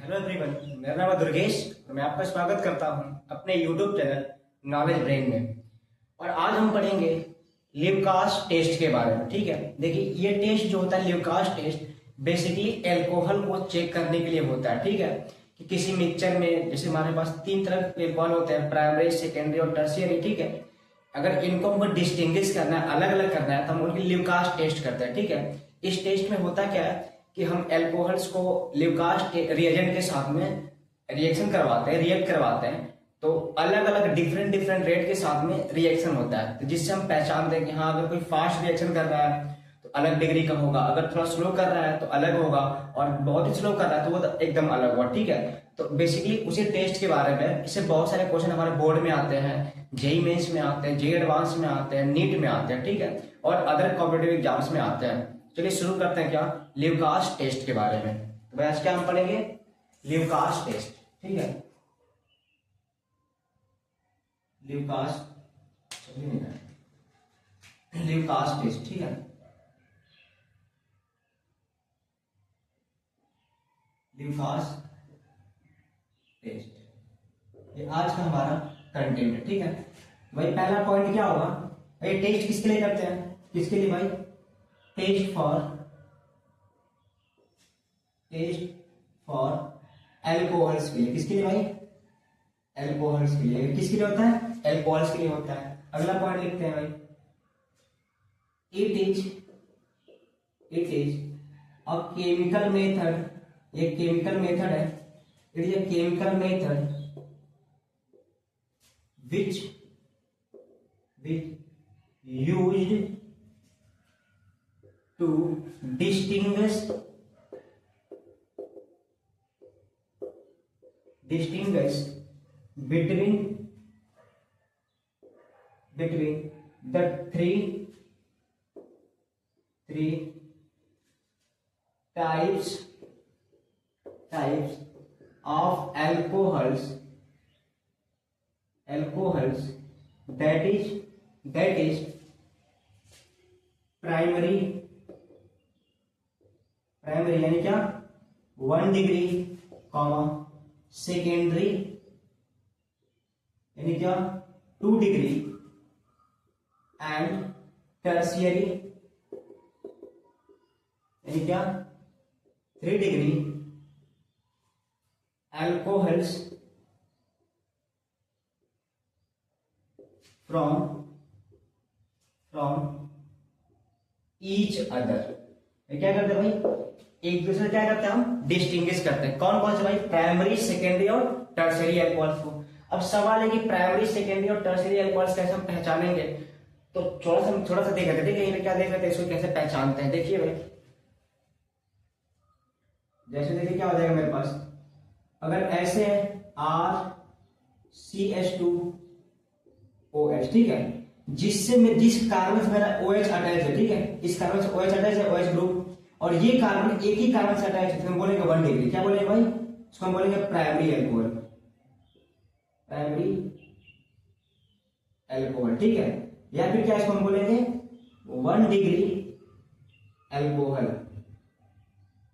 Hello everyone, मेरा नाम है दुर्गेश और मैं आपका स्वागत करता हूं अपने यूट्यूब चैनल नॉलेज ब्रेन में। और आज हम पढ़ेंगे ल्यूकास टेस्ट के बारे में। ठीक है, देखिए ये टेस्ट जो होता है ल्यूकास टेस्ट बेसिकली अल्कोहल को चेक करने के लिए होता है। ठीक है, कि किसी मिक्सचर में जैसे हमारे पास तीन तरह के अल्कोहल होते हैं, प्राइमरी, सेकेंडरी और टर्शियरी। ठीक है, अगर इनको हमको डिस्टिंग्विश करना है, अलग अलग करना है, तो हम उनकी ल्यूकास टेस्ट करते हैं। ठीक है, इस टेस्ट में होता क्या है कि हम एल्कोहल्स को ल्यूकास रिएजेंट के साथ में रिएक्शन करवाते हैं, रिएक्ट करवाते हैं, तो अलग अलग डिफरेंट डिफरेंट रेट के साथ में रिएक्शन होता है, तो जिससे हम पहचानते हैं कि हाँ अगर कोई फास्ट रिएक्शन कर रहा है तो अलग डिग्री का होगा, अगर थोड़ा स्लो कर रहा है तो अलग होगा, और बहुत ही स्लो कर रहा है तो वो तो एकदम अलग होगा। ठीक है, तो बेसिकली उसी टेस्ट के बारे में इससे बहुत सारे क्वेश्चन हमारे बोर्ड में आते हैं, जेई मेंस में आते हैं, जेई एडवांस में आते हैं, नीट में आते हैं। ठीक है, और अदर कॉम्पिटिटिव एग्जाम्स में आते हैं। चलिए शुरू करते हैं क्या ल्यूकास टेस्ट के बारे में। तो भाई आज क्या हम पढ़ेंगे ल्यूकास टेस्ट। ठीक है, ल्यूकास ल्यूकास टेस्ट। ठीक है, ल्यूकास टेस्ट ये आज का हमारा कंटेंट है। ठीक है भाई, पहला पॉइंट क्या होगा भाई, टेस्ट किसके लिए करते हैं, किसके लिए भाई, टेस्ट फॉर एल्कोहल्स के लिए। किसके लिए भाई, एल्कोहल्स के लिए। किसके लिए होता है, एल्कोहल्स के लिए होता है। अगला पॉइंट लिखते हैं भाई, it is a chemical method, ये केमिकल मेथड है, it is a chemical method which used to distinguish between the three types of alcohols that is primary यानी क्या 1 डिग्री, सेकेंडरी यानी क्या 2 डिग्री, एंड टर्शियरी यानी क्या 3 degree alcohols from each other. क्या करते हैं भाई, एक दूसरे क्या करते हैं हम डिस्टिंग्विश करते हैं। कौन कौन से भाई, प्राइमरी, सेकेंडरी और टर्शियरी एल्कोहल्स को। अब सवाल है कि प्राइमरी, सेकेंडरी और टर्शियरी एल्कोहल्स कैसे हम पहचानेंगे, तो थोड़ा सा देख रहे थे। देखिए क्या देख रहे थे, इसको कैसे पहचानते हैं। देखिए भाई, जैसे देखिए क्या हो जाएगा मेरे पास, अगर ऐसे है RCH2OH। ठीक है, जिस कार्बन से मेरा OH अटैच है, ठीक है, इस कार्बन से OH अटैच है, OH ग्रुप, और ये कार्बन एक ही कार्बन से अटैच है, तो हम बोलेंगे 1 डिग्री। क्या बोलेंगे भाई, इसको हम बोलेंगे प्राइमरी एल्कोहल। ठीक है, या फिर क्या इसको हम बोलेंगे 1 डिग्री एल्कोहल।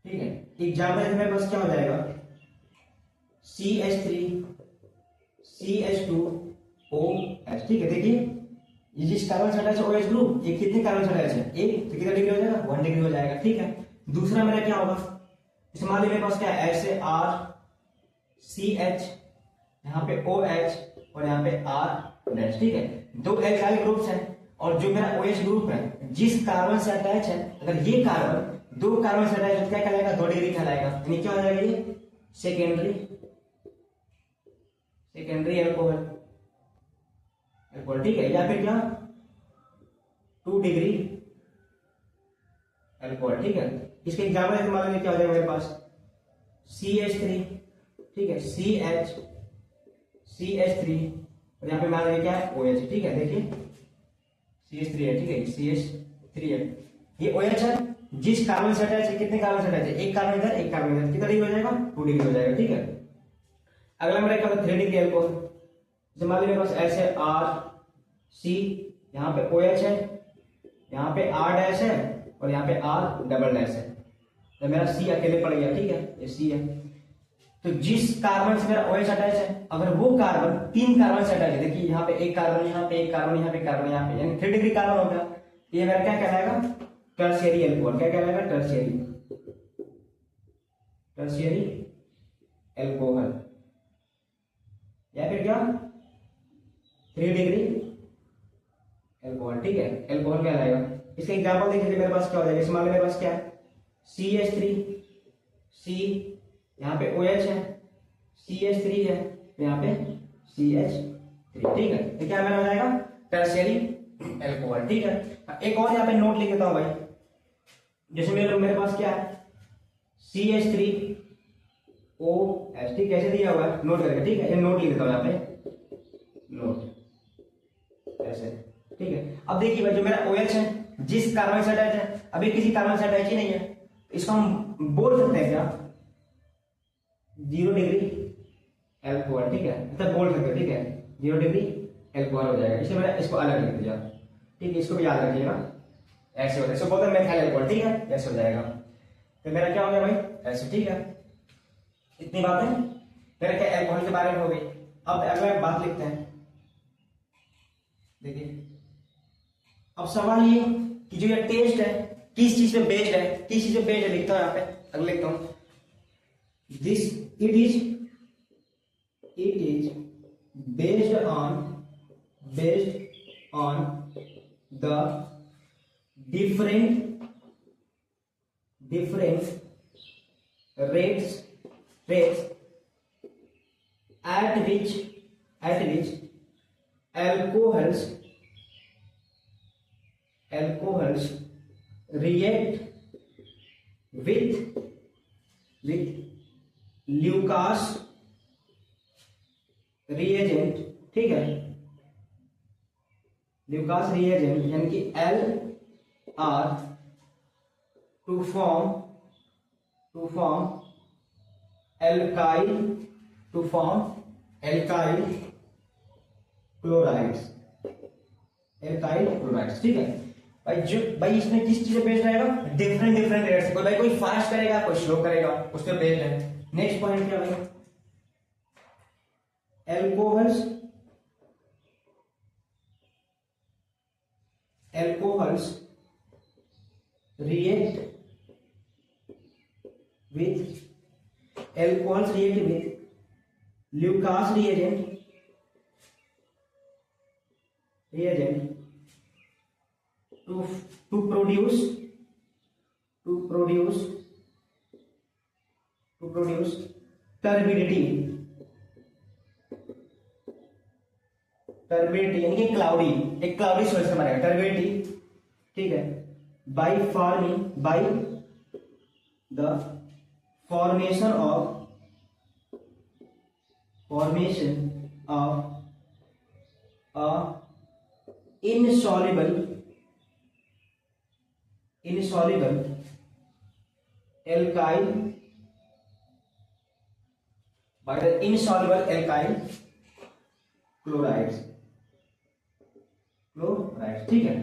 ठीक है, एग्जाम्पल मेरे पास क्या हो जाएगा, CH3CH2OH। ठीक है, देखिए ये जिस कार्बन से अटैच है OH ग्रुप, ये कितने कार्बन से अटैच है, एक, तो कितना डिग्री हो जाएगा 1 डिग्री हो जाएगा। ठीक है, दूसरा मेरा क्या होगा, इस मान लीजिए मेरे पास क्या है, ऐसे RCH, यहाँ पे OH और यहाँ पे R'। ठीक है, 2 एल्काइल ग्रुप्स हैं, और जो मेरा OH ग्रुप है जिस कार्बन से अटैच है, अगर ये कार्बन 2 कार्बन से अटैच है तो क्या कहलाएगा, 2 डिग्री कहलाएगा। यानी क्या हो जाएगा ये सेकेंडरी एल्कोहल। ठीक है, या फिर क्या 2 डिग्री एल्कोहल। ठीक है, इसके एग्जाम्पल मान लीजिए क्या हो जाएगा मेरे पास CH3। ठीक है, CH3 और यहाँ पे मान लीजिए क्या है OH। ठीक है, देखिए CH3 है। ठीक है, CH3 है, ये OH है, जिस कार्बन से अटैच है, कितने कार्बन से अटैच है, एक कार्बन इधर, एक कार्बन इधर, कितना डिग्री हो जाएगा 2 डिग्री हो जाएगा। ठीक है, अगला मेरा क्या होगा 3 डिग्री एल्कोहल। जैसे मान लीजिए बस ऐसे RC, यहाँ पे OH है, यहाँ पे R' है और यहाँ पे R डबल डैश है, तो मेरा C अकेले पड़ गया। ठीक है, ये C है। तो जिस कार्बन से मेरा OH अटैच है, अगर वो कार्बन 3 कार्बन से अटैच है, देखिए यहाँ पे एक कार्बन, यहाँ पे एक कार्बन, यहाँ पे कार्बन, यहाँ पे, यानी 3 डिग्री कार्बन हो गया, ये मेरा क्या कहलाएगा, टर्शियरी एल्कोहल। क्या कहलाएगा, टर्शियरी एल्कोहल, या फिर क्या 3 डिग्री एल्कोहल। ठीक है, एल्कोहल कहलाएगा। इसका एग्जाम्पल देखिए मेरे पास क्या हो जाएगा, इस मामले में मेरे पास क्या है, CH3, C, यहाँ पे OH है, CH3 है, यहाँ पे CH3। ठीक है, तो क्या मेरा हो जाएगा, टर्शियरी एल्कोहल। ठीक है, एक और यहाँ पे नोट लिख देता हूँ भाई, जैसे मेरे पास क्या है, CH3OH, ठीक, कैसे दिया हुआ है, नोट करके। ठीक है, ये नोट लिख देता हूँ यहाँ पे, नोट ऐसे। ठीक है, अब देखिए भाई, जो मेरा OH है जिस कार्बन से अटैच है, अभी किसी कार्बन से अटैच ही नहीं है, इसको हम बोल सकते हैं क्या, 0 डिग्री एल्कोहल। ठीक है, मतलब बोल सकते हैं। ठीक है, 0 डिग्री एल्कोहल हो जाएगा, इसलिए मैंने इसको अलग लिख दिया। ठीक है, इसको भी याद रखिएगा, ऐसे होता है, इसको बोलते हैं मेथाइल एल्कोहल। ठीक है, ऐसे हो जाएगा, तो मेरा क्या हो गया भाई, ऐसे। ठीक है, इतनी बातें मेरा क्या एल्कोहल के बारे में हो गई। अब अगला बात लिखते हैं, देखिए अब सवाल ये कि जो ये टेस्ट है किस चीज पे बेस्ड है, किस चीज पे बेस्ड है, लिखता हूं यहाँ पे, अगले लिखता हूं, this it is based on the different rates at which alcohols react with Lucas reagent। ठीक है, Lucas reagent यानी कि LR to form alkyl chlorides। ठीक है भाई इसमें किस चीज पे बेस्ड रहेगा, डिफरेंट रेट्स। कोई भाई कोई फास्ट करेगा, कोई स्लो करेगा, उस पर बेस्ड है। नेक्स्ट पॉइंट क्या भाई, alcohols react with Lucas reagent to produce turbidity यानी कि क्लाउडी, एक क्लाउडी सॉल्यूशन बनेगा, टर्बिडिटी। ठीक है, by the formation of a insoluble alkyl chlorides। ठीक है,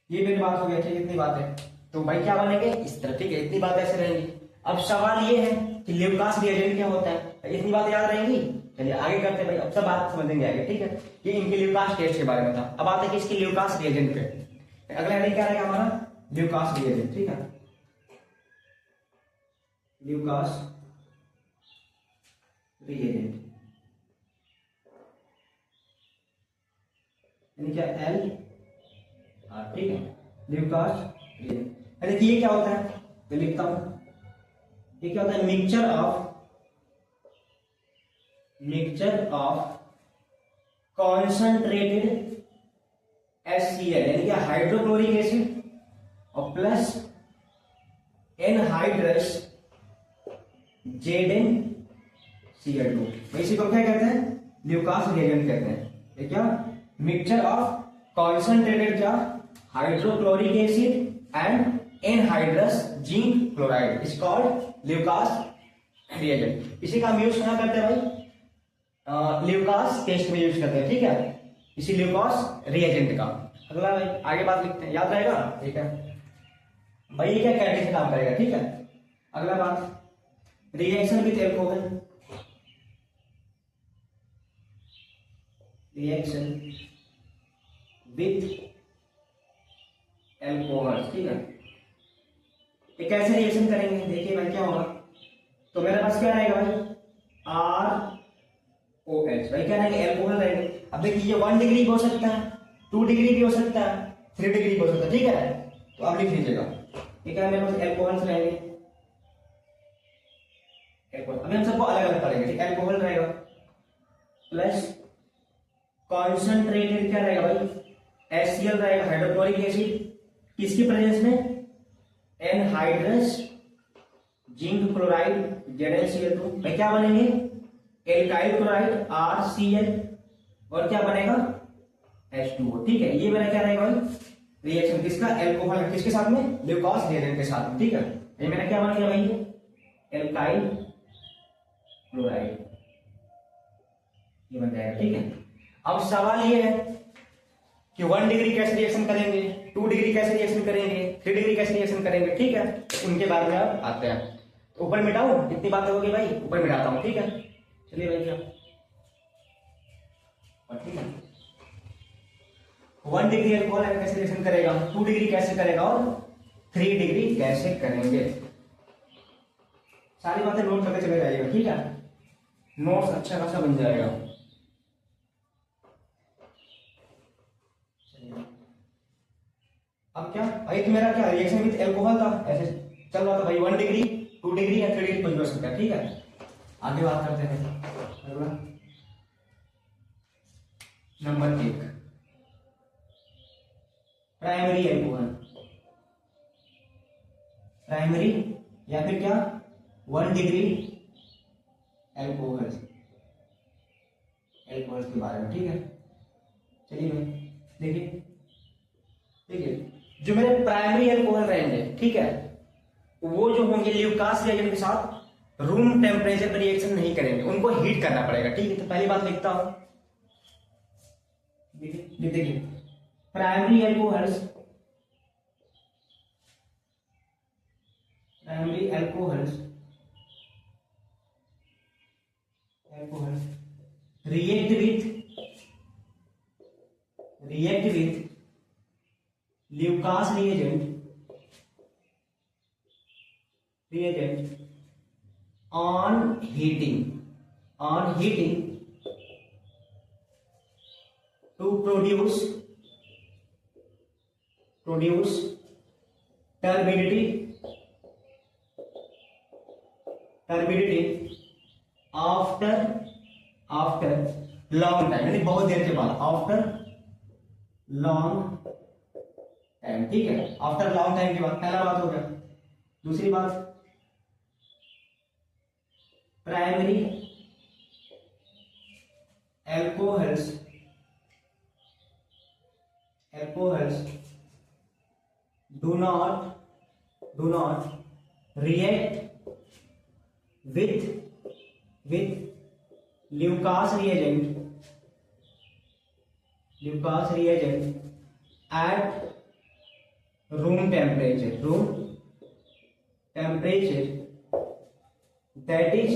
ये मेरी बात हो गई। ठीक, इतनी बात है, तो भाई क्या बनेंगे इस तरह। ठीक है, इतनी बात ऐसे रहेंगी। अब सवाल ये है कि ल्यूकास रिएजेंट क्या होता है, इतनी बात याद रहेंगी। चलिए आगे करते हैं भाई, अब सब बात समझेंगे आगे। ठीक है, ये इनके ल्यूकास टेस्ट के बारे में था। अब आते हैं कि इसके ल्यूकास रिएजेंट पे। अगला हेडिंग क्या रहेगा हमारा, ल्यूकास रिएजेंट। ठीक है, ल्यूकास रिएजेंट यानी क्या, L। ठीक है, ल्यूकास रिएजेंट यानी कि ये क्या होता है, मैं लिखता हूं, ये क्या होता है, मिक्सचर ऑफ कॉन्संट्रेटेड HCl यानी कि हाइड्रोक्लोरिक एसिड और प्लस एनहाइड्रस ZnCl2। इसी को क्या कहते हैं, ल्यूकास रिएजेंट कहते हैं। ये क्या, मिक्सचर ऑफ कॉन्संट्रेटेड क्या, hydrochloric acid and anhydrous zinc chloride is called Lucas reagent. इसी का हम यूज कहां करते हैं भाई, ल्यूकास टेस्ट में यूज करते हैं। ठीक है, इसी ल्यूकास रिएजेंट का। अगला भाई आगे बात लिखते हैं, याद रहेगा। ठीक है भाई, ये क्या कैटेलिस्ट काम करेगा। ठीक है, अगला बात reaction with alcohol, reaction with alcohol, ठीक है। ये कैसे रिएक्शन करेंगे, देखिए भाई क्या होगा, तो मेरे पास क्या रहेगा भाई, ROH, भाई क्या रहेगा, एल्कोहल रहेगा। अब देखिए ये 1 डिग्री भी हो सकता है, 2 डिग्री भी हो सकता है, 3 डिग्री भी हो सकता है, ठीक है। तो आप लिख लीजिएगा, ये क्या है मेरे पास, एल्कोहल रहेंगे, एल्कोहल। अभी हम सबको अलग अलग पढ़ेंगे, ठीक है। एल्कोहल रहेगा प्लस कॉन्सेंट्रेटेड क्या रहेगा भाई, HCl रहेगा, हाइड्रोक्लोरिक एसिड, किसकी प्रेजेंस में, एनहाइड्रस जिंक क्लोराइड ZnCl2, भाई क्या बनेंगे, एल्काइल क्लोराइड RCl, और क्या बनेगा, H2O, ठीक है। ये मेरा क्या रहेगा भाई, रिएक्शन किसका, एल्कोहल किसके साथ में, ग्लूकोज रिएजेंट के साथ में, ठीक है। ये मेरा क्या बन गया भाई, एल्काइल क्लोराइड, ये बन जाएगा, ठीक है। अब सवाल ये है कि 1 डिग्री कैसे रिएक्शन करेंगे, 2 डिग्री कैसे रिएक्शन करेंगे, 3 डिग्री कैसे रिएक्शन करेंगे, ठीक है। उनके बारे में अब आते हैं। तो ऊपर मिटाऊं, इतनी बातें होगी भाई, ऊपर मिटाता हूं, ठीक है। चलिए भाई क्या, ठीक है। 1 डिग्री एल्कोहल कैसे रिएक्शन करेगा, 2 डिग्री कैसे करेगा, और 3 डिग्री कैसे करेंगे, सारी बातें नोट करके चले जाइएगा, ठीक है। नोट्स अच्छा खासा बन जाएगा। अब क्या भाई, तो मेरा क्या रिएक्शन विद एल्कोहल था, ऐसे चल रहा था भाई, 1 डिग्री 2 डिग्री या 3 डिग्री कुछ भी हो सकता है, ठीक है। आगे बात करते हैं। अगला नंबर 1, प्राइमरी एल्कोहल, प्राइमरी या फिर क्या 1 डिग्री एल्कोहल, एल्कोहल के बारे में, ठीक है। चलिए भाई देखिए, देखिए जो मेरे प्राइमरी एल्कोहल रहेंगे, ठीक है, वो जो होंगे ल्यूकास रिएजेंट के साथ रूम टेम्परेचर पर रिएक्शन नहीं करेंगे, उनको हीट करना पड़ेगा, ठीक है। तो पहली बात लिखता हूं, देखिए primary alcohols, primary alcohols, alcohols react with Lucas reagent on heating to produce turbidity after long time, यानी बहुत देर के बाद, आफ्टर लॉन्ग टाइम, ठीक है। आफ्टर लॉन्ग टाइम के बाद, पहला बात हो गया। दूसरी बात, primary alcohols do not react with Lucas reagent at room temperature that is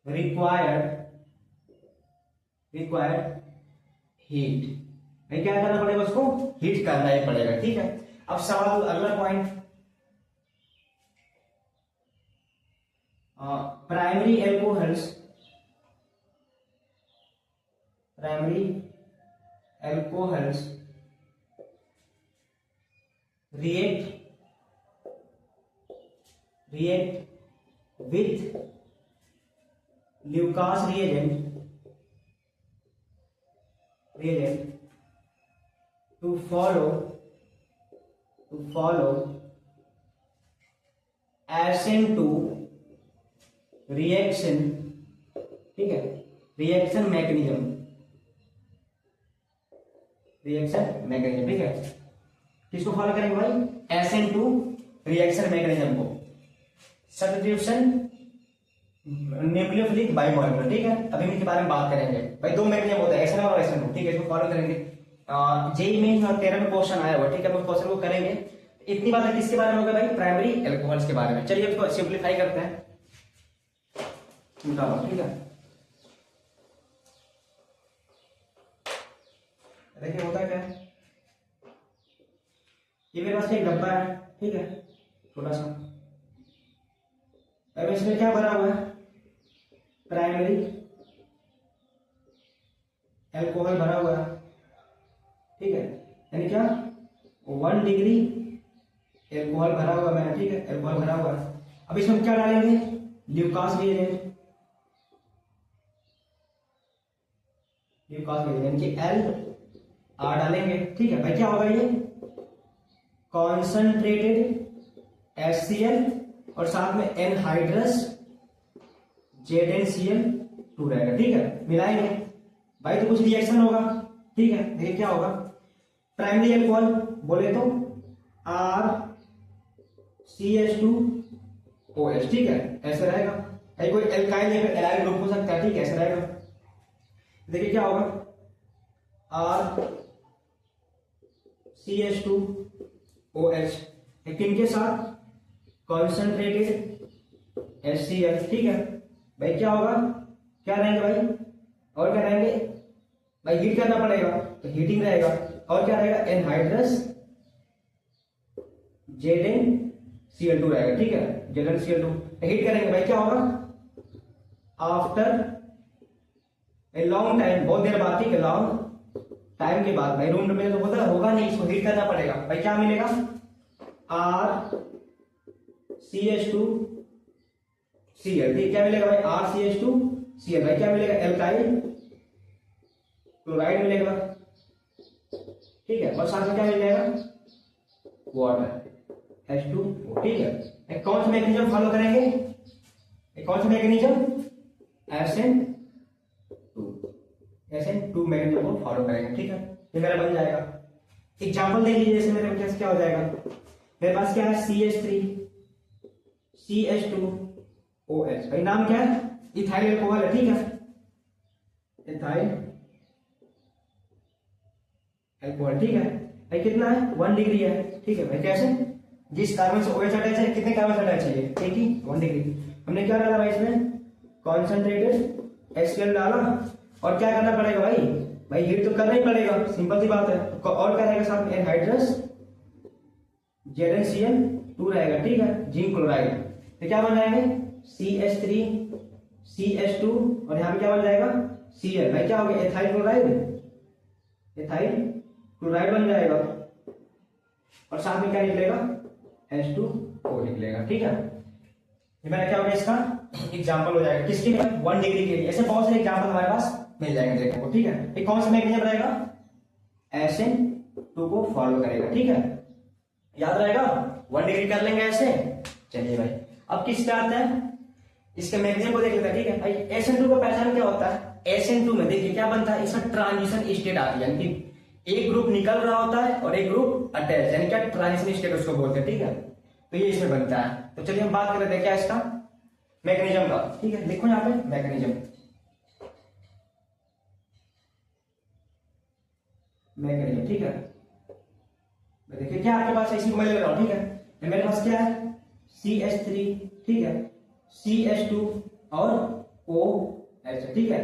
required heat, भाई क्या करना पड़ेगा, उसको हीट करना ही पड़ेगा, ठीक है। अब सवाल अगला point, primary alcohols react with Lucas reagent to follow SN2 reaction, ठीक है, रिएक्शन मैकेनिज्म, ठीक है। किसको फॉलो करेंगे भाई, SN2 रिएक्शन मैकेनिज्म को, सब्स्टिट्यूशन न्यूक्लियोफिलिक बाइमोलेक्युलर, ठीक है। अभी इनके बारे में बात करेंगे भाई, 2 मैकेनिज्म होता है, SN1 और SN2, ठीक है। इसको फॉलो करेंगे। जेईई में 13 में क्वेश्चन आया हुआ, ठीक है, उस क्वेश्चन को करेंगे। इतनी बात किसके बारे में होगा भाई, प्राइमरी एल्कोहल्स के बारे में। चलिए इसको सिंप्लीफाई करते हैं। निकालो, ठीक है। देखिए होता क्या है, ये मेरे पास एक डब्बा है, ठीक है, छोटा सा। अब इसमें क्या भरा हुआ है, प्राइमरी एल्कोहल भरा हुआ है, ठीक है, यानी क्या 1 डिग्री एल्कोहल भरा हुआ है, ठीक है, एल्कोहल भरा हुआ है। अब इसमें क्या डालेंगे, ल्यूकास रिएजेंट, ल्यूकास रिएजेंट यानी कि LR डालेंगे, ठीक है भाई। क्या होगा ये कॉन्सनट्रेटेड HCl और साथ में एनहाइड्रस ZnCl2 रहेगा, ठीक है, मिलाएंगे भाई तो कुछ रिएक्शन होगा, ठीक है। देखिए क्या होगा, प्राइमरी एल्कोहल बोले तो RCH2OH, ठीक है, ऐसे रहेगा। भाई कोई एल्काइल या एलाइल ग्रुप हो सकता है, ठीक है, ऐसे रहेगा। देखिए क्या होगा, RCH2OH किनके साथ, कॉन्सनट्रेटेड HCl, ठीक है भाई। क्या होगा, क्या रहेंगे भाई, और क्या रहेंगे भाई, हीट करना पड़ेगा तो हीटिंग रहेगा, और क्या रहेगा, एनहाइड्रस ZnCl2 रहेगा, ठीक है, ZnCl2 हीट करेंगे भाई। क्या होगा, आफ्टर ए लॉन्ग टाइम, बहुत देर बाद, ठीक है, लॉन्ग टाइम के बाद भाई, रूम में तो होता होगा नहीं, इसको हीट करना पड़ेगा भाई। क्या मिलेगा, RCH2Cl, ठीक, क्या मिलेगा भाई, RCH2Cl भाई। क्या मिलेगा, एल्काइल क्लोराइड मिलेगा, ठीक है, और साथ में क्या मिल जाएगा, वाटर H2O, ठीक है। एक कौन सा मैकेनिज्म फॉलो करेंगे, एक कौन सा मैकेनिज्म, SN2 मैकेनिज्म को फॉलो करेंगे, ठीक है। ये मेरा बन जाएगा। एग्जांपल देख लीजिए, जैसे मेरे पास क्या हो जाएगा, मेरे पास क्या है, CH3CH2OH भाई, नाम क्या है, इथाइल एल्कोहल है, ठीक है, इथाइल एल्कोहल, ठीक है भाई। कितना है, 1 डिग्री है, ठीक है भाई। कैसे, जिस कार्बन से OH अटैच है, कितने कार्बन से अटैच है, एक ही, 1 डिग्री। हमने क्या डाला भाई इसमें, कॉन्सनट्रेटेड HCl डाला, और क्या करना पड़ेगा भाई, भाई हीट तो करना ही पड़ेगा, सिंपल सी बात है। और क्या रहेगा साथ में, एनहाइड्रस ZnCl2 रहेगा, ठीक है, जिंक क्लोराइड। तो क्या बन जाएंगे, CH3CH2 और यहाँ पे क्या बन जाएगा, Cl भाई। क्या हो गया, एथाइल क्लोराइड, एथाइल क्लोराइड बन जाएगा, और साथ में क्या निकलेगा, H2O निकलेगा, ठीक है। ये मेरा क्या हो गया, इसका एग्जांपल हो जाएगा, किसके लिए, 1 डिग्री के लिए। ऐसे बहुत सारे एग्जांपल हमारे पास मिल जाएंगे देखने को, ठीक है। ये कौन सा मैकेनिज्म रहेगा, SN2 को फॉलो करेगा, ठीक है, याद रहेगा। 1 डिग्री कर लेंगे ऐसे। चलिए भाई, अब किसका आता है, इसके मैकेनिज्म को देख लेते हैं, ठीक है भाई। SN2 का पहचान क्या होता है, SN2 में देखिए क्या बनता है, इसका ट्रांजिशन स्टेट आती है, यानी कि एक ग्रुप निकल रहा होता है और एक ग्रुप अटैच, यानी क्या ट्रांजिशन स्टेट उसको बोलते हैं, ठीक है। तो ये इसमें बनता है। तो चलिए हम बात कर लेते हैं क्या इसका मैकेनिज्म का, ठीक है। लिखो यहाँ पे मैकेनिज्म, मैकेनिज्म, ठीक है। देखिए क्या आपके पास, इसी को मैं ले रहा हूं, ठीक है। मेरे पास क्या है, CH3, ठीक है, CH2 और OH, ठीक है।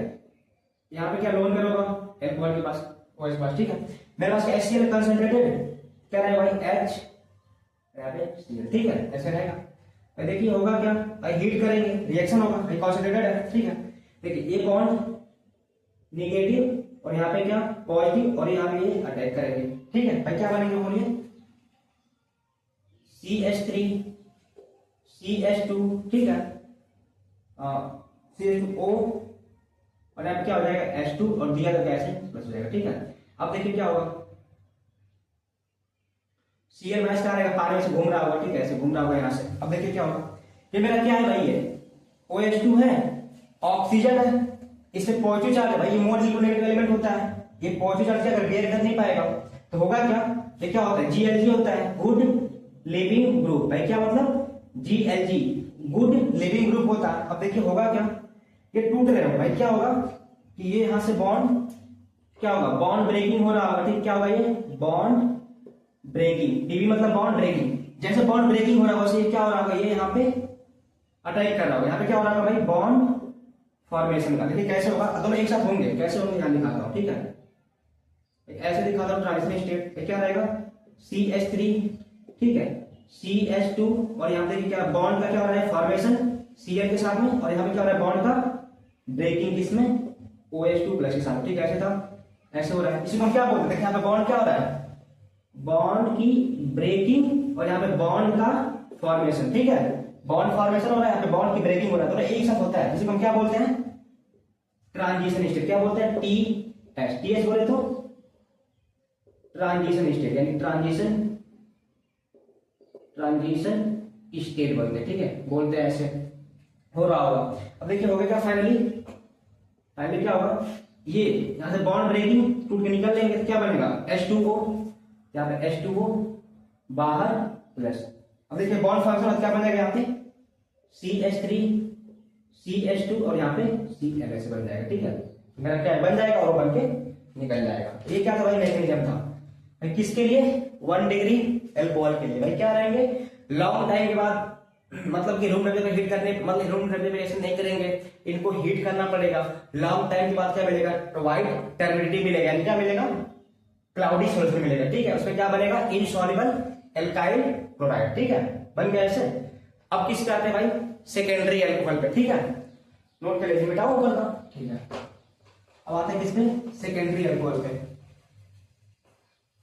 यहाँ पे क्या लोन करोगा, एल्कोहल के पास, OH पास, ठीक है। मेरे पास HCl कंसंट्रेटेड क्या रहेगा भाई, H यहाँ पे Cl, ठीक है, ऐसे रहेगा भाई। देखिए होगा क्या भाई, हीट करेंगे, रिएक्शन होगा भाई, कंसंट्रेटेड है, ठीक है। देखिए ये बॉन्ड नेगेटिव और यहाँ पे क्या पॉजिटिव, और यहाँ पे ये अटैक करेंगे, ठीक है भाई। क्या बनेंगे बोलिए, CH3 CH2, ठीक है, CH2O, और यहाँ पे क्या हो जाएगा, H2, और दिया तो कैसे बच जाएगा, ठीक है। अब देखिए क्या होगा, Cl माइनस क्या रहेगा, पानी में से घूम रहा होगा, ठीक है, ऐसे घूम रहा होगा यहाँ से। अब देखिए क्या होगा, ये मेरा क्या है भाई, ये OH2 है, ऑक्सीजन है, इसमें पॉजिटिव चार्ज है भाई, ये मोर नेगेटिव एलिमेंट होता है, ये पॉजिटिव चार्ज अगर बेयर कर नहीं पाएगा तो होगा क्या, ये क्या होता है, GLG होता है, गुड लिविंग ग्रुप भाई। क्या मतलब, GLG गुड लिविंग ग्रुप होता है। अब देखिए होगा क्या, ये टूट रहे हो भाई। क्या होगा कि ये यहां से बॉन्ड क्या होगा, बॉन्ड ब्रेकिंग हो रहा होगा, ठीक। क्या होगा, ये बॉन्ड ब्रेकिंग, डीबी मतलब बॉन्ड ब्रेकिंग। जैसे बॉन्ड ब्रेकिंग हो रहा होगा, वैसे क्या हो रहा होगा, ये यहाँ पे अटैक कर रहा होगा। यहाँ पे क्या हो रहा होगा भाई, बॉन्ड फॉर्मेशन का। देखिए कैसे होगा, दोनों एक साथ होंगे, कैसे होंगे यहाँ दिखाता हूँ, ठीक है। ऐसे दिखाता हूँ ट्रांजिशन स्टेट, क्या रहेगा CH3, ठीक है, CH2, और यहाँ पे क्या बॉन्ड का क्या हो रहा है फॉर्मेशन Cl के साथ में, और यहाँ पे क्या हो रहा है बॉन्ड का ब्रेकिंग किसमें OH2 प्लस के साथ, ठीक है। ऐसे था, ऐसे हो रहा है। इसी को हम क्या बोलते हैं, यहाँ पे बॉन्ड क्या हो रहा है, बॉन्ड की ब्रेकिंग, और यहाँ पे बॉन्ड का फॉर्मेशन, ठीक है। बॉन्ड फॉर्मेशन हो रहा है, यहाँ पे बॉन्ड की ब्रेकिंग हो रहा है, दोनों एक साथ होता है। इसी को हम क्या बोलते हैं ट्रांजिशन स्टेट, क्या बोलते हैं TS बोले तो ट्रांजिशन स्टेट, यानी ट्रांजिशन स्टेट बोलते हैं, ठीक है, बोलते हैं ऐसे हो रहा होगा। अब देखिए हो गया क्या फाइनली क्या होगा, ये यहां से बॉन्ड ब्रेकिंग टूट के निकल लेंगे तो क्या बनेगा H2O, यहाँ पे H2O बाहर प्लस। अब देखिए बॉन्ड फॉर्मेशन क्या बनेगा, यहाँ पे CH3 CH2 और यहाँ पे Cl ऐसे बन जाएगा, ठीक है। मेरा क्या बन जाएगा और वो बन के निकल जाएगा। ये क्या था भाई, मैकेनिज्म था भाई किसके लिए, 1 डिग्री एल्कोहल के लिए। भाई क्या रहेंगे लॉन्ग टाइम के बाद, मतलब कि रूम टेम्परेचर हीट करने, मतलब रूम टेम्परेचर नहीं करेंगे, इनको हीट करना पड़ेगा। लॉन्ग टाइम के बाद क्या मिलेगा, व्हाइट टर्बिडिटी मिलेगा, यानी क्या मिलेगा क्लाउडी सॉल्यूशन मिलेगा, ठीक है। उसमें क्या बनेगा इनसॉल्युबल एल्काइल क्लोराइड, ठीक है, बन गया ऐसे। अब किस पे आते हैं भाई, सेकेंडरी एल्कोहल पे, ठीक है, नोट कर लीजिए, मिटाओ ऊपर का, ठीक है। अब आते हैं किसमें, सेकेंडरी एल्कोहल पे।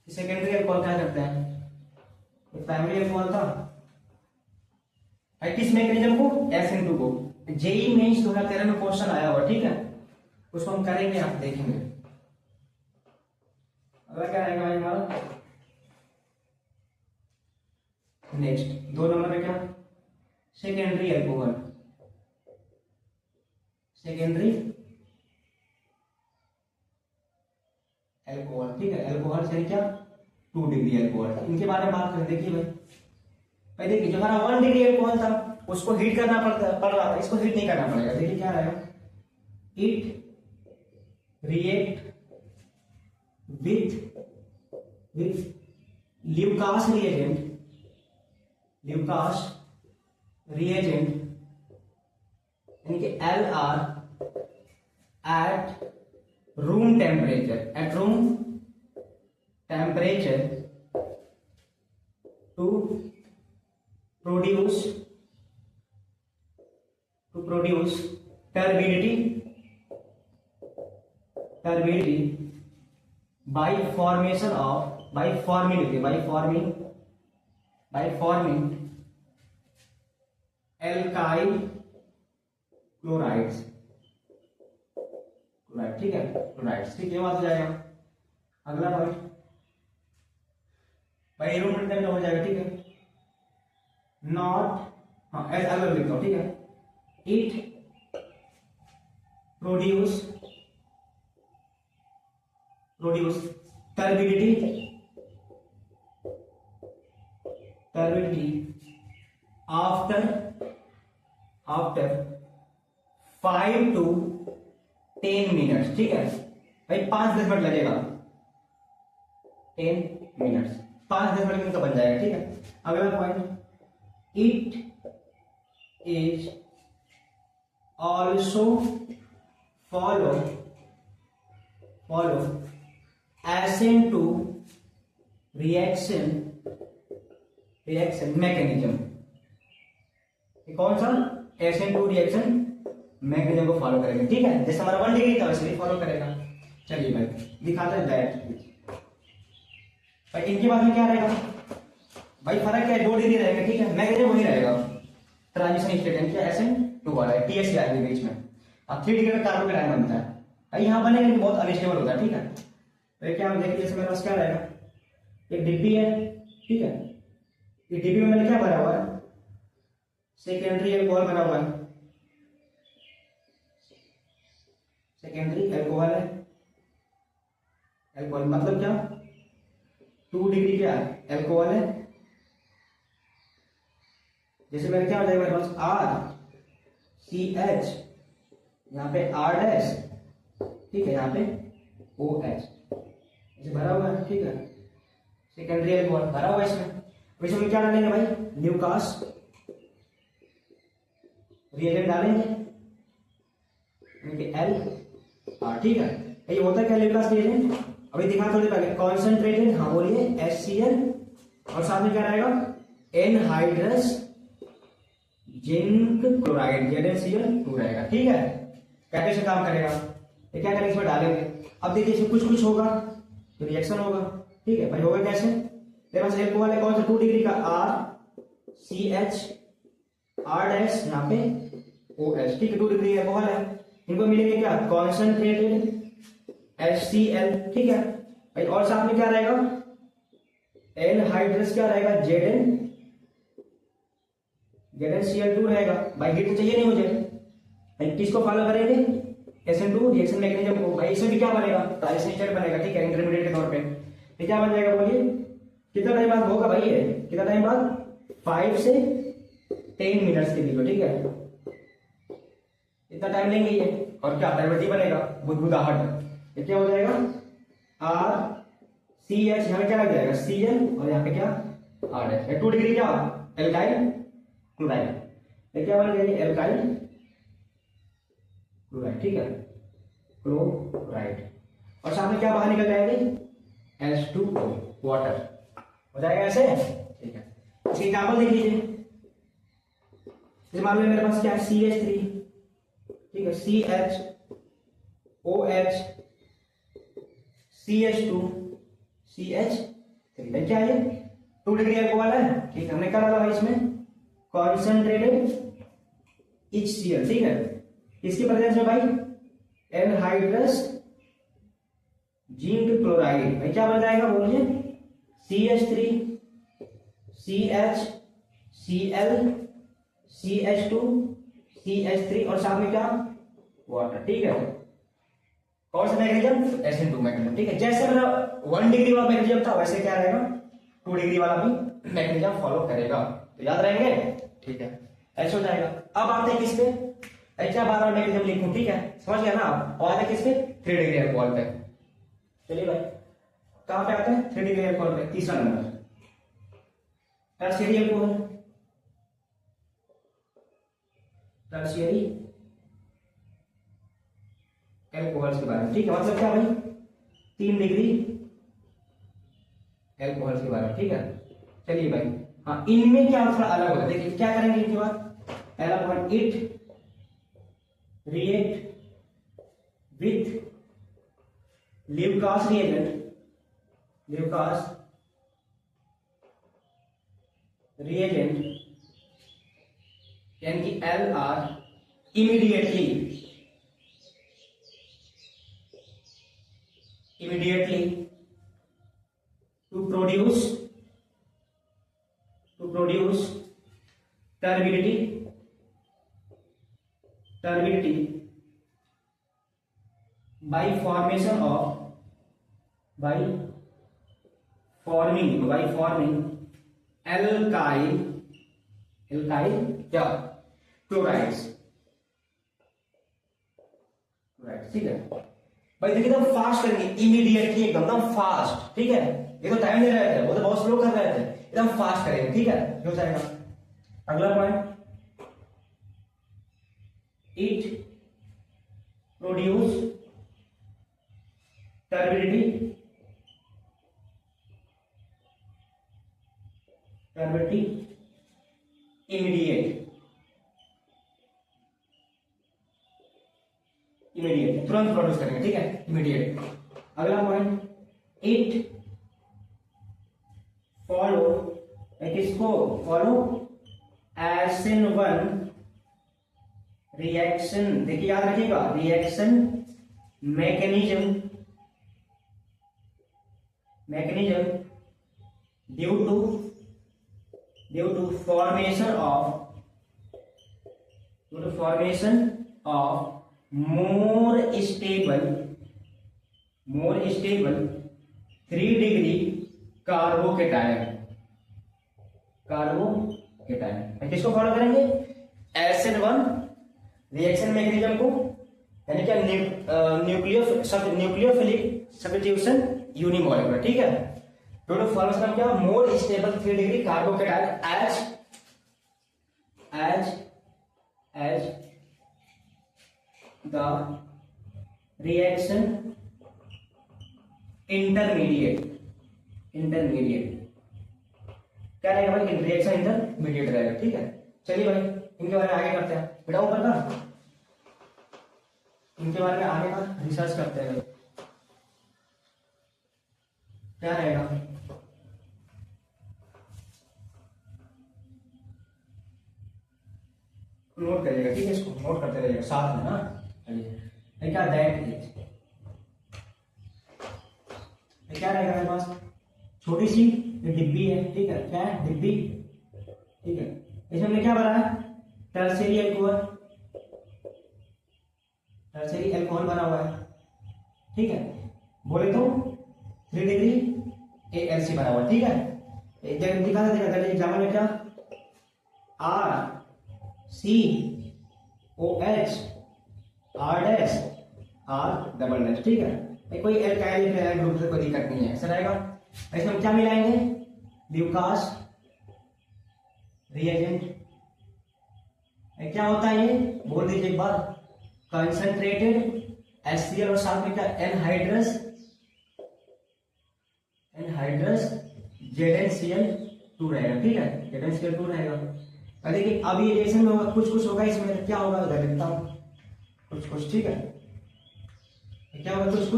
सेकेंडरी एल्कोहल क्या करते हैं, प्राइमरी एल्कोहल था किस मैकेनिज्म को, SN2 को। जेई मेंस 2013 में क्वेश्चन आया हुआ, ठीक है, उसको हम करेंगे, आप देखेंगे। अगला क्या रहेगा भाई हमारा, नेक्स्ट 2 नंबर पे क्या, सेकेंडरी एल्कोहल, सेकेंडरी एल्कोहल, ठीक है। एल्कोहल से क्या 2 डिग्री एल्कोहल, इनके बारे में बात करें। देखिए भाई देखिए जो हमारा 1 डिग्री एल्कोहल था उसको हीट करना पड़ रहा था, इसको हीट नहीं करना पड़ेगा। देखिए क्या रहेगा, it react with Lucas reagent यानी कि LR at room temperature to produce turbidity by forming alkyl chlorides, ठीक है, क्लोराइड्स, ठीक है, बात हो जाएगा। अगला पॉइंट भाई रूम टेम्परेचर हो जाएगा, ठीक है, नॉट, हाँ ऐसा अलग लिखता हूं, ठीक है, it produce turbidity after 5 to 10 minutes, ठीक है भाई, 5-10 मिनट लगेगा, 10 मिनट्स, 5-10 मिनट में तो बन जाएगा, ठीक है। अगला point, it is also follow SN2 reaction mechanism. कौन सा, SN2 रिएक्शन मैकेनिज्म को फॉलो करेंगे, ठीक है। जैसे हमारा 1 डिग्री था वैसे ही फॉलो करेगा। चलिए भाई दिखाते हैं डायरेक्ट भाई, इनके बाद में क्या रहेगा भाई, फर्क क्या है, 2 डिग्री रहेगा, ठीक है, मैकेनिज्म वही रहेगा, ट्रांजिशन स्टेट यानी कि SN2 वाला है, TS आएगा बीच में। अब 3 डिग्री का कार्बन का आयन बनता है भाई, यहाँ बनेगा लेकिन बहुत अनस्टेबल होता है, ठीक है। तो क्या हम देखिए, जैसे मेरे पास क्या रहेगा, एक डिब्बी है, ठीक है, ये डिब्बी में मैंने क्या भरा हुआ है, सेकेंडरी एल्कोहल भरा हुआ है, सेकेंडरी एल्कोहल है, एल्कोहल मतलब क्या 2 डिग्री क्या है एल्कोहल है। जैसे मेरे क्या हो जाएगा मेरे पास RCH, यहाँ पे R डैश, ठीक है, यहाँ पे OH ऐसे भरा हुआ है, ठीक है, सेकेंडरी एल्कोहल भरा हुआ है इसमें। वैसे में क्या डालेंगे भाई, ल्यूकास रिएजेंट डालेंगे, एल आर, ठीक है। ये होता है क्या लिबलास रिएजेंट, अभी दिखा थोड़ी पहले, कॉन्सेंट्रेटेड, हाँ बोलिए, HCl, और साथ में क्या रहेगा, एनहाइड्रस जिंक क्लोराइड, ZnCl2 रहेगा, ठीक है। कैसे काम करेगा, ये क्या करेंगे, इसमें डालेंगे। अब देखिए इसमें कुछ कुछ होगा तो रिएक्शन होगा, ठीक है भाई। होगा कैसे, मेरे पास एल्कोहल है कौन सा, 2 डिग्री का RCH R डैश यहाँ पे OH, ठीक है, 2 डिग्री एल्कोहल है। इनको मिलेंगे क्या, कॉन्सेंट्रेटेड HCl, ठीक है भाई। और साथ में क्या रहेगा, एनहाइड्रस क्या रहेगा, ZnCl2 रहेगा भाई। हीट तो चाहिए नहीं मुझे भाई, किसको फॉलो करेंगे, SN2 रिएक्शन मैकेनिज्म को भाई। इसमें भी क्या बनेगा, ट्राइस्टेट बनेगा, ठीक है, इंटरमीडिएट के तौर पे। ये क्या बन जाएगा बोलिए, कितना टाइम बाद होगा भाई, ये कितना टाइम बाद, 5 से 10 मिनट्स के लिए, ठीक है, इतना टाइम लेंगे ये। और क्या डायवर्टी बनेगा, बुदबुदाहट। ये क्या हो जाएगा, RCH, यहाँ क्या लग जाएगा, Cl, और यहाँ पे क्या R है, 2 डिग्री क्या, एल्काइल क्लोराइड। ये क्या बन गया, एल्काइल क्लोराइड, ठीक है, क्लोराइड। और साथ में क्या बाहर निकल जाएंगे, H2O, वाटर हो जाएगा ऐसे, ठीक है। इसकी एग्जाम्पल देख लीजिए, इस मामले में मेरे पास क्या है, CH3, ठीक है, CHOH, CH2, CH3, क्या है, 2 डिग्री एल्कोहल है, ठीक है। हमने क्या डाला भाई इसमें, कॉन्सेंट्रेटेड HCl, ठीक है। इसकी प्रेजेंस में भाई एनहाइड्रस जिंक क्लोराइड, भाई क्या बन जाएगा बोलिए, CH3 CH Cl CH2 CH3, और साथ में क्या, वाटर, ठीक है। कौन सा मैग्नीशियम, SN2 मैग्नीशियम, ठीक है। जैसे मेरा 1 डिग्री वाला मैग्नीशियम था, वैसे क्या रहेगा, 2 डिग्री वाला भी मैग्नीशियम फॉलो करेगा, तो याद रहेंगे, ठीक है, ऐसे हो जाएगा। अब आते हैं किस पे, क्या बार बार मैग्नीशियम लिखूं, ठीक है, समझ गया ना आप। और आते हैं किस पे, 3 डिग्री अल्कोहल पे। चलिए भाई, कहां पे आते हैं, 3 डिग्री अल्कोहल पे, तीसरा number, tertiary alcohol, tertiary alcohols के बारे में, ठीक है। मतलब क्या भाई, 3 डिग्री एल्कोहल्स के बारे में, ठीक है। चलिए भाई, हाँ इनमें क्या थोड़ा अलग होता है, देखिए क्या करेंगे इनके बाद, पहला point, it react with Lucas reagent, Lucas reagent यानी कि LR immediately to produce turbidity by forming alkyl क्या, क्लोराइड्स, ठीक है भाई। देखिए एकदम फास्ट करेंगे, इमीडिएटली एकदम फास्ट, ठीक है। ये तो टाइम ले रहे थे, वो तो बहुत स्लो कर रहे थे, एकदम फास्ट करेंगे, ठीक है, हो जाएगा। अगला point, it produce turbidity immediate तुरंत प्रोड्यूस करेंगे, ठीक है, इमीडिएट। अगला पॉइंट, इट फॉलो, किसको फॉलो, SN1 रिएक्शन, देखिए याद रखिएगा, reaction mechanism due to formation of more stable 3 degree carbocation, किसको फॉलो करेंगे, SN1 रिएक्शन मैकेनिज्म को, यानी क्या, न्यूक्लियोफिलिक सब्स्टिट्यूशन यूनिमोलेकुलर, ठीक है। टोटल फॉर्मेशन क्या, more stable 3 degree carbocation as the reaction intermediate क्या रहेगा भाई, रिएक्शन इंटरमीडिएट रहेगा। ठीक है, चलिए भाई इनके बारे में आगे करते हैं बेटा, ऊपर का इनके बारे में आगे का रिसर्च करते हैं भाई, क्या रहेगा। नोट करिएगा, ठीक है, इसको नोट करते रहिएगा साथ में ना। चलिए क्या दैट क्या रहेगा मेरे पास, छोटी सी ये डिब्बी है, ठीक है, क्या है डिब्बी, ठीक है, इसमें हमने क्या भरा है, टर्शियरी अल्कोहल भरा हुआ है। ठीक है, बोले तो 3 डिग्री ALC भरा हुआ है। ठीक है, एक जगह दिखा देगा एग्जाम्पल में क्या, RCOH R', ठीक है, कोई एल्काइल ग्रुप से कोई दिक्कत नहीं है, ऐसा रहेगा। इसमें हम क्या मिलाएंगे, ल्यूकास रिएजेंट। क्या होता है ये बोल दीजिए एक बार, कंसंट्रेटेड HCl और साथ में क्या एनहाइड्रस ZnCl2 रहेगा। ठीक है, ZnCl2 रहेगा। देखिए अभी रिएक्शन में होगा, कुछ होगा इसमें, क्या होगा इधर लिखता हूं कुछ। ठीक है, क्या होगा कुछ,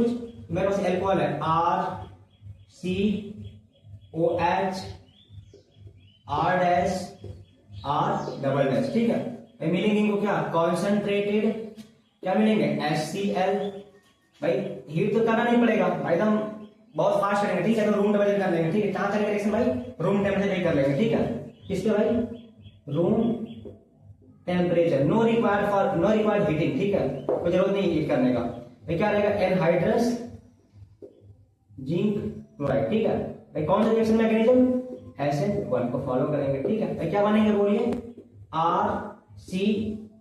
मेरे पास एल्कोहल है RCOH R', ठीक है, मिलेंगे इनको क्या, कॉन्सेंट्रेटेड क्या मिलेंगे HCl। भाई हीट तो करना नहीं पड़ेगा एकदम बहुत फास्ट करेंगे। ठीक है, तो रूम टेम्परेचर कर लेंगे। ठीक है, कहां करेंगे रिएक्शन भाई, रूम टेम्परेचर कर लेंगे। ठीक है, किसके भाई, room temperature, no required heating. ठीक है, कोई जरूरत नहीं हीट करने का। क्या रहेगा, एनहाइड्रस जिंक क्लोराइड। ठीक है भाई, कौन सा रिएक्शन मैकेनिज्म, SN1 को फॉलो करेंगे। ठीक है भाई, क्या बनेंगे बोलिए, RC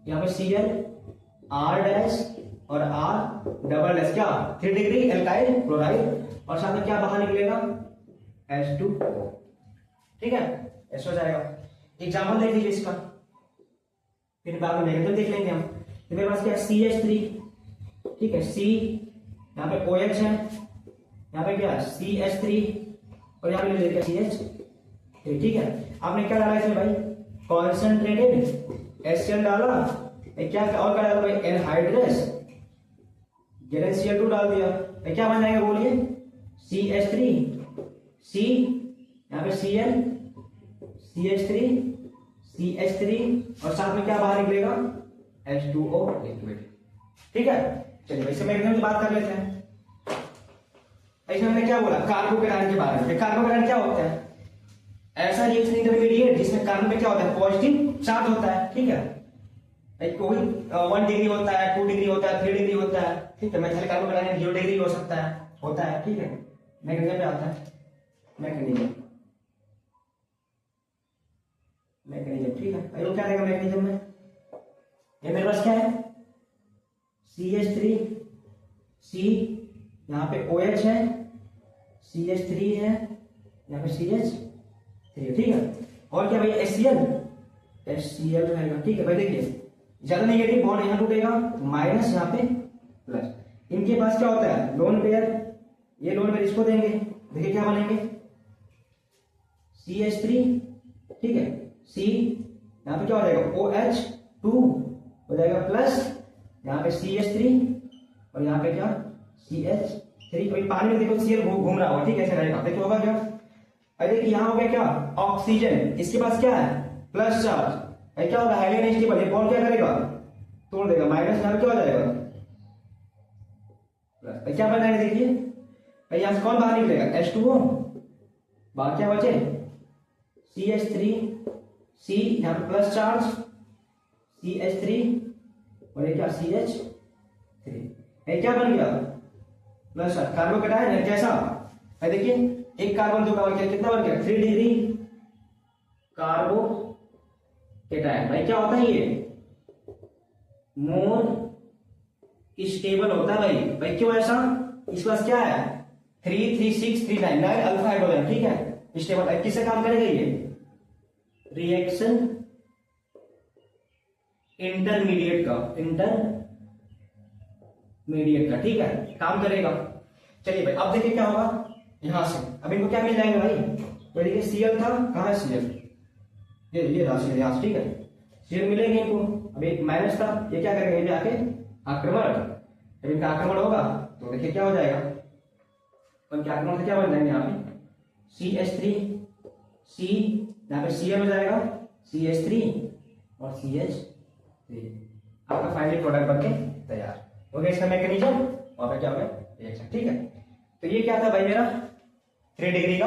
यहाँ पे Cl R' और R', क्या 3 डिग्री एल्काइल क्लोराइड, और साथ में क्या बाहर निकलेगा H2। ठीक है, ऐसा हो जाएगा। एग्जाम्पल देख लीजिए इसका, फिर बाद में मैकेनिज्म देख लेंगे हम। तो मेरे पास क्या CH3, ठीक है, C यहाँ पे OH है, यहाँ पे क्या CH3 और यहाँ पे ले लिया CH3। ठीक है, आपने क्या डाला इसमें भाई, कॉन्सेंट्रेटेड HCl डाला, क्या और क्या डाला भाई, एनहाइड्रस ZnCl2 डाल दिया। क्या बन जाएगा बोलिए, CH3 C यहाँ पे Cl CH3 और साथ में क्या बाहर निकलेगा H2O लिक्विड। ठीक है, चलिए इससे मैकेनिज्म की बात कर लेते हैं। इसमें हमने क्या बोला, कार्बोकेटायन के बारे में। कार्बोकेटायन क्या होता है, ऐसा रिएक्शन इंटरमीडिएट जिसमें कार्बन पे क्या होता है, पॉजिटिव चार्ज होता है। ठीक है, कोई 1 डिग्री होता है, 2 डिग्री होता है, 3 डिग्री होता है। ठीक है, मेथाइल कार्बोकेटायन 0 डिग्री हो सकता है, होता है। ठीक है, मैकेनिज्म पे आता है, मैकेनिज्म। ठीक है, वो क्या रहेगा मैकेनिज्म में, ये मेरे पास क्या है, CH3 C यहाँ पे OH है, CH3 है, यहाँ पे CH3। ठीक है, और क्या भैया HCl रहेगा। ठीक है भाई, देखिए ज्यादा नेगेटिव बॉन्ड यहाँ टूटेगा, माइनस यहाँ पे प्लस। इनके पास क्या होता है, लोन पेयर, ये लोन पेयर इसको देंगे, देखिए क्या बनेंगे CH3। ठीक है, C यहाँ पे क्या हो जाएगा OH2 हो जाएगा प्लस, यहाँ पे CH3 और यहाँ पे क्या CH3। तो पानी में देखो Cl घूम रहा होगा। ठीक है, ऐसे रहेगा। देखिए होगा क्या, अरे देखिए यहाँ हो गया क्या, ऑक्सीजन, इसके पास क्या है प्लस चार्ज, क्या होगा हाइड्रोजन स्टेबल, ये बॉन्ड क्या करेगा, तोड़ देगा, माइनस यहाँ क्या हो जाएगा प्लस। क्या बनाएगा देखिए, यहाँ से कौन बाहर निकलेगा H2O, बाहर क्या बचे CH3 C यहाँ पे प्लस चार्ज CH3 और ये क्या CH3। क्या बन गया प्लस चार्ज, कार्बोकेटायन कैसा है, देखिए एक कार्बन 2 कार्बन कितना बन गया 3 डिग्री कार्बोकेटायन। भाई क्या होता है ये मोर स्टेबल होता है भाई। भाई क्यों ऐसा, इसके पास क्या है 3 3 6 3 9 9 अल्फा हाइड्रोजन। ठीक है, स्टेबल किससे काम करेगा ये, रिएक्शन इंटरमीडिएट का, मीडिएट का, ठीक है, काम करेगा। चलिए भाई अब देखिए क्या होगा, यहां से अब इनको क्या मिल जाएंगे भाई, तो देखिए Cl था, कहाँ है Cl, ये रहा Cl यहाँ से, ठीक है, Cl मिलेंगे इनको। अब एक माइनस था, ये क्या करेंगे, ये आके आक्रमण, जब इनका आक्रमण होगा तो देखिए क्या हो जाएगा, तो इनके आक्रमण से क्या बन जाएंगे, यहाँ पे CH3 C, यहाँ पे Cl हो जाएगा, CH3 और CH3, आपका फाइनल प्रोडक्ट बनके तैयार हो गया। इसका मैकेनिज्म और फिर क्या हो गया रिएक्शन, ठीक है। तो ये क्या था भाई, मेरा 3 डिग्री का